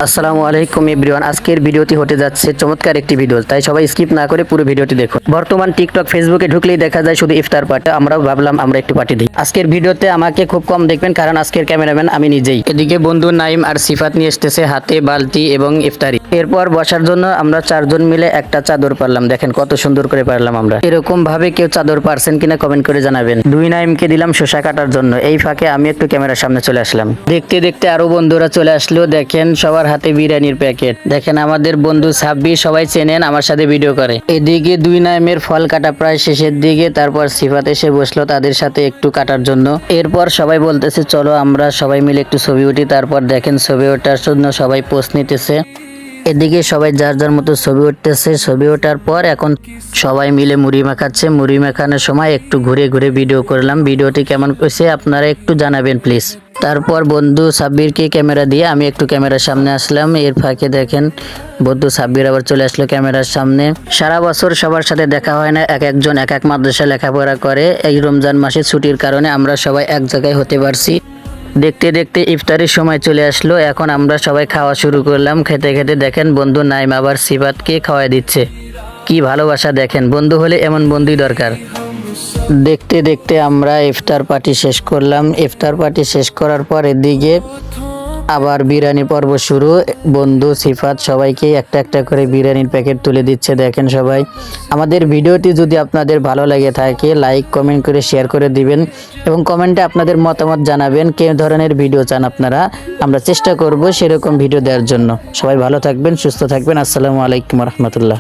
আসসালামু আলাইকুম এভরিওয়ান। আজকের ভিডিওটি হতে যাচ্ছে চমৎকার একটি ভিডিও, তাই সবাই স্কিপ না করে পুরো ভিডিওটি দেখুন। বর্তমান টিকটক ফেসবুকে ঢুকলেই দেখা যায় শুধু ইফতার পার্টি। আমরাও ভাবলাম আমরা একটু পার্টি দিই। আজকের ভিডিওতে আমাকে খুব কম দেখবেন, কারণ আজকের ক্যামেরাম্যান আমি নিজেই। এদিকে বন্ধু নাইম আর সিফাত নিয়ে এসেছে হাতে বালতি এবং ইফতারি। এরপর বসার জন্য আমরা চারজন মিলে একটা চাদর পারলাম। দেখেন কত সুন্দর করে পারলাম আমরা। এরকম ভাবে কেউ চাদর পারছেন কিনা কমেন্ট করে জানাবেন। দুই নাইমকে দিলাম শসা কাটার জন্য। এই ফাঁকে আমি একটু ক্যামেরার সামনে চলে আসলাম। দেখতে দেখতে আরো বন্ধুরা চলে আসলো। দেখেন সবার হাতে বিরিয়ানির প্যাকেট। দেখেন আমাদের বন্ধু সাব্বির, সবাই চেনেন, আমার সাথে ভিডিও করে। এদিকে দুই নাইমের ফল কাটা প্রায় শেষের দিকে। তারপর সিফাত এসে বসলো তাদের সাথে একটু কাটার জন্য। এরপর সবাই বলতেছে চলো আমরা সবাই মিলে একটু ছবি উঠি। তারপর দেখেন ছবি ওঠার জন্য সবাই পোস্ট নিতেছে। এদিকে সবাই যার যার মতো ছবি উঠতেছে। ছবি ওঠার পর এখন সবাই মিলে মুড়ি মাখাচ্ছে। মুড়ি মাখানোর সময় একটু ঘুরে ঘুরে ভিডিও করলাম। ভিডিওটি কেমন হয়েছে আপনারা একটু জানাবেন প্লিজ। তারপর বন্ধু সাব্বিরকে ক্যামেরা দিয়ে আমি একটু ক্যামেরার সামনে আসলাম। এর ফাঁকে দেখেন বন্ধু সাব্বির আবার চলে আসলো ক্যামেরার সামনে। সারা বছর সবার সাথে দেখা হয় না, এক একজন এক এক মাদ্রাসায় লেখাপড়া করে। এই রমজান মাসে ছুটির কারণে আমরা সবাই এক জায়গায় হতে পারছি। দেখতে দেখতে ইফতারের সময় চলে আসলো। এখন আমরা সবাই খাওয়া শুরু করলাম। খেতে খেতে দেখেন বন্ধু নাইম আবার সিফাতকে খাওয়াই দিচ্ছে। কি ভালোবাসা দেখেন, বন্ধু হলে এমন বন্ধুই দরকার। দেখতে দেখতে আমরা ইফতার পার্টি শেষ করলাম। ইফতার পার্টি শেষ করার পর এদিকে আবার বিরিয়ানি পর্ব শুরু। বন্ধু সিফাত সবাইকে একটা একটা করে বিরিয়ানির প্যাকেট তুলে দিচ্ছে। দেখেন সবাই। আমাদের ভিডিওটি যদি আপনাদের ভালো লাগে থাকে লাইক কমেন্ট করে শেয়ার করে দিবেন এবং কমেন্টে আপনাদের মতামত জানাবেন কে ধরনের ভিডিও চান আপনারা। আমরা চেষ্টা করব সেরকম ভিডিও দেওয়ার জন্য। সবাই ভালো থাকবেন, সুস্থ থাকবেন। আসসালামু আলাইকুম রহমতুল্লাহ।